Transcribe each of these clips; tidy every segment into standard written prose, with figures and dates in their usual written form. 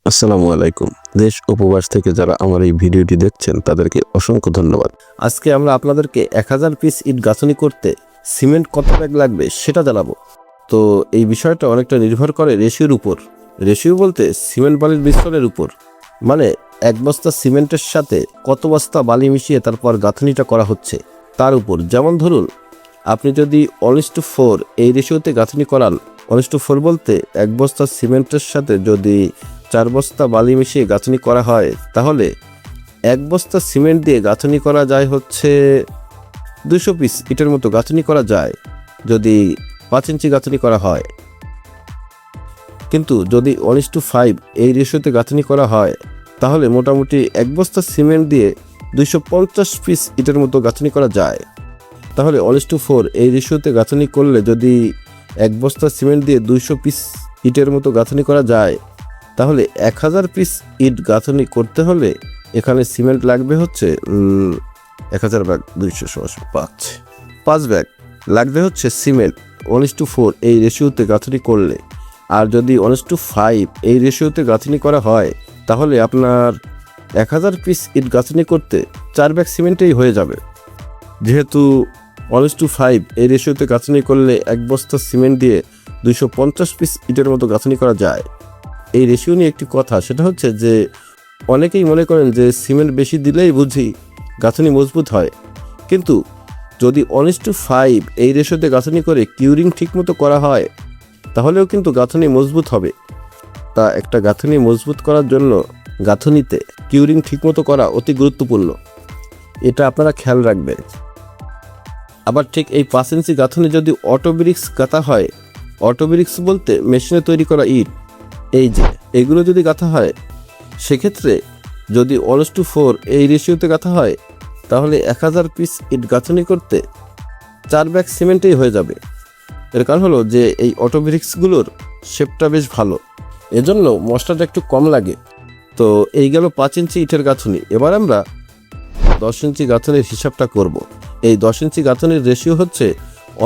আসসালামু আলাইকুম। দেশ উপবাস থেকে যারা আমার এই ভিডিওটি দেখছেন তাদেরকে অসংখ্য ধন্যবাদ। আজকে আমরা আপনাদেরকে 1000 পিস ইট গাঁথনি করতে সিমেন্ট কত ব্যাগ লাগবে সেটা জানাবো। তো এই বিষয়টা অনেকটা নির্ভর করে রেশিওর উপর। রেশিও বলতে সিমেন্ট বালির মিশ্রণের উপর, মানে এক বস্তা সিমেন্টের সাথে কত বস্তা বালি মিশিয়ে তারপর গাঁথনিটা করা হচ্ছে তার উপর। যেমন ধরুন, আপনি যদি 1:4 এই রেশিওতে গাঁথনি করান, 1:4 বলতে এক বস্তা সিমেন্টের সাথে যদি 4 বস্তা বালি মিশিয়ে গাঁথনি করা হয়, তাহলে এক বস্তা সিমেন্ট দিয়ে গাঁথনি করা যায় হচ্ছে 200 পিস ইটের মতো গাঁথনি করা যায় যদি 5 ইঞ্চি গাঁথনি করা হয়। কিন্তু যদি 1:5 এই রেশিওতে গাঁথনি করা হয়, তাহলে মোটামুটি এক বস্তা সিমেন্ট দিয়ে 250 পিস ইটের মতো গাঁথনি করা যায়। তাহলে 1:4 এই রেশিওতে গাঁথনি করলে যদি এক বস্তা সিমেন্ট দিয়ে 200 পিস ইটের মতো গাঁথনি করা যায়, তাহলে 1000 পিস ইট গাঁথনি করতে হলে এখানে সিমেন্ট লাগবে হচ্ছে 1000 ব্যাগ 200 5 ব্যাগ লাগবে হচ্ছে সিমেন্ট 1:4 এই রেশিওতে গাঁথনি করলে। আর যদি 1:5 এই রেশিওতে গাঁথনি করা হয়, তাহলে আপনার 1000 পিস ইট গাঁথনি করতে 4 ব্যাগ সিমেন্টেই হয়ে যাবে। যেহেতু 1:5 এই রেশিওতে গাঁথনি করলে এক বস্তা সিমেন্ট দিয়ে 250 পিস ইটের মতো গাঁথনি করা যায়। এই রেশিও নিয়ে একটি কথা, সেটা হচ্ছে যে অনেকেই মনে করেন যে সিমেন্ট বেশি দিলেই বুঝি গাঁথনি মজবুত হয়, কিন্তু যদি 1:5 এই রেশিওতে গাঁথনি করে কিউরিং ঠিকমতো করা হয়, তাহলেও কিন্তু গাঁথনি মজবুত হবে। তা একটা গাঁথনি মজবুত করার জন্য গাঁথনিতে কিউরিং ঠিকমতো করা অতি গুরুত্বপূর্ণ, এটা আপনারা খেয়াল রাখবেন। আবার ঠিক এই 5 ইঞ্চি গাঁথনি যদি অটো ব্রিক্স গাঁথা হয়, অটো ব্রিক্স বলতে মেশিনে তৈরি করা ইট, এই যে এগুলো যদি গাঁথা হয়, সেক্ষেত্রে যদি 1:4 এই রেশিওতে গাঁথা হয়, তাহলে 1000 পিস ইট গাঁথনি করতে 4 ব্যাগ সিমেন্টেই হয়ে যাবে। এর কারণ হলো যে এই অটো ব্রিক্সগুলোর শেপটা বেশ ভালো, এজন্য মশলাটা একটু কম লাগে। তো এই গেল 5 ইঞ্চি ইটের গাঁথনি। এবার আমরা 10 ইঞ্চি গাঁথনির হিসাবটা করব। এই 10 ইঞ্চি গাঁথনির রেশিও হচ্ছে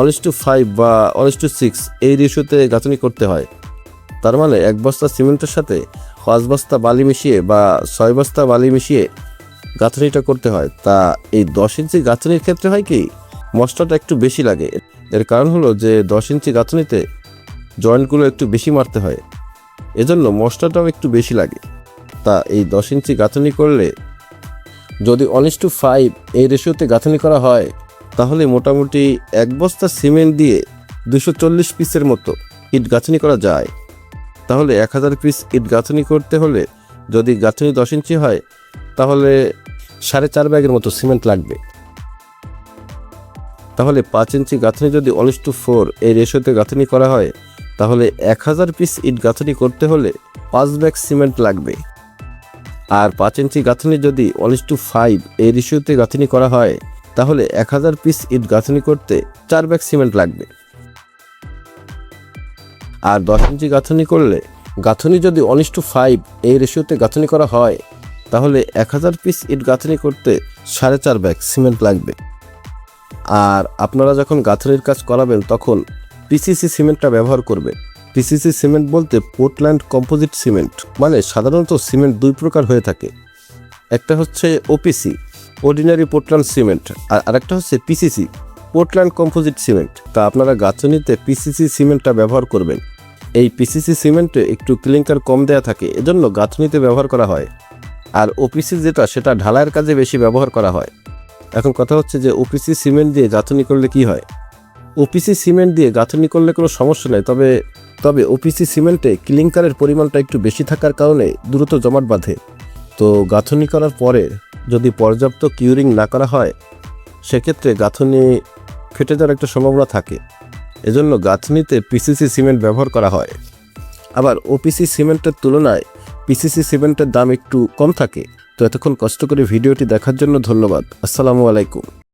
1:5 বা 1:6 এই রেশিওতে গাঁথনি করতে হয়। তার মানে এক বস্তা সিমেন্টের সাথে 5 বস্তা বালি মিশিয়ে বা 6 বস্তা বালি মিশিয়ে গাঁথনিটা করতে হয়। তা এই 10 ইঞ্চি গাঁথনির ক্ষেত্রে হয় কি, মশলাটা একটু বেশি লাগে। এর কারণ হলো যে 10 ইঞ্চি গাঁথনিতে জয়েন্টগুলো একটু বেশি মারতে হয়, এজন্য মশলাটাও একটু বেশি লাগে। তা এই 10 ইঞ্চি গাঁথনি করলে যদি 1:5 এই রেশিওতে গাঁথনি করা হয়, তাহলে মোটামুটি এক বস্তা সিমেন্ট দিয়ে 240 পিসের মতো ইট গাঁথনি করা যায়। তাহলে 1000 পিস ইট গাঁথনি করতে হলে যদি গাঁথনি 10 ইঞ্চি হয়, তাহলে 4.5 ব্যাগের মতো সিমেন্ট লাগবে। তাহলে 5 ইঞ্চি গাঁথনি যদি 1:4 এই রেশিওতে গাঁথনি করা হয়, তাহলে 1000 পিস ইট গাঁথনি করতে হলে 5 ব্যাগ সিমেন্ট লাগবে। আর 5 ইঞ্চি গাঁথনি যদি 1:5 এই রেশিওতে গাঁথনি করা হয়, তাহলে 1000 পিস ইট গাঁথনি করতে 4 ব্যাগ সিমেন্ট লাগবে। আর 10 ইঞ্চি গাঁথনি করলে, গাঁথনি যদি 1:5 এই রেশিওতে গাঁথনি করা হয়, তাহলে 1000 পিস ইট গাঁথনি করতে 4.5 ব্যাগ সিমেন্ট লাগবে। আর আপনারা যখন গাঁথনির কাজ করাবেন তখন পিসিসি সিমেন্টটা ব্যবহার করবেন। পিসিসি সিমেন্ট বলতে পোর্টল্যান্ড কম্পোজিট সিমেন্ট, মানে সাধারণত সিমেন্ট দুই প্রকার হয়ে থাকে। একটা হচ্ছে ওপিসি, অর্ডিনারি পোর্টল্যান্ড সিমেন্ট, আর আরেকটা হচ্ছে পিসিসি, পোর্টল্যান্ড কম্পোজিট সিমেন্ট। তা আপনারা গাঁথনিতে পিসিসি সিমেন্টটা ব্যবহার করবেন। এই পিসিসি সিমেন্টে একটু ক্লিংকার কম দেয়া থাকে, এজন্য গাঁথনিতে ব্যবহার করা হয়। আর ওপিসি যেটা, সেটা ঢালাইয়ের কাজে বেশি ব্যবহার করা হয়। এখন কথা হচ্ছে যে ওপিসি সিমেন্ট দিয়ে গাঁথনি করলে কি হয়। ওপিসি সিমেন্ট দিয়ে গাঁথনি করলে কোনো সমস্যা নেই, তবে ওপিসি সিমেন্টে ক্লিংকারের পরিমাণটা একটু বেশি থাকার কারণে দ্রুত জমাট বাঁধে। তো গাঁথনি করার পরে যদি পর্যাপ্ত কিউরিং না করা হয়, সেক্ষেত্রে গাঁথনি ফেটে যাওয়ার একটা সম্ভাবনা থাকে। এজন্য গাঁথনিতে পিসিসি সিমেন্ট ব্যবহার করা হয়। আবার ওপিসি সিমেন্টের তুলনায় পিসিসি সিমেন্টের দাম একটু কম থাকে। তো এতক্ষণ কষ্ট করে ভিডিওটি দেখার জন্য ধন্যবাদ। আসসালামু আলাইকুম।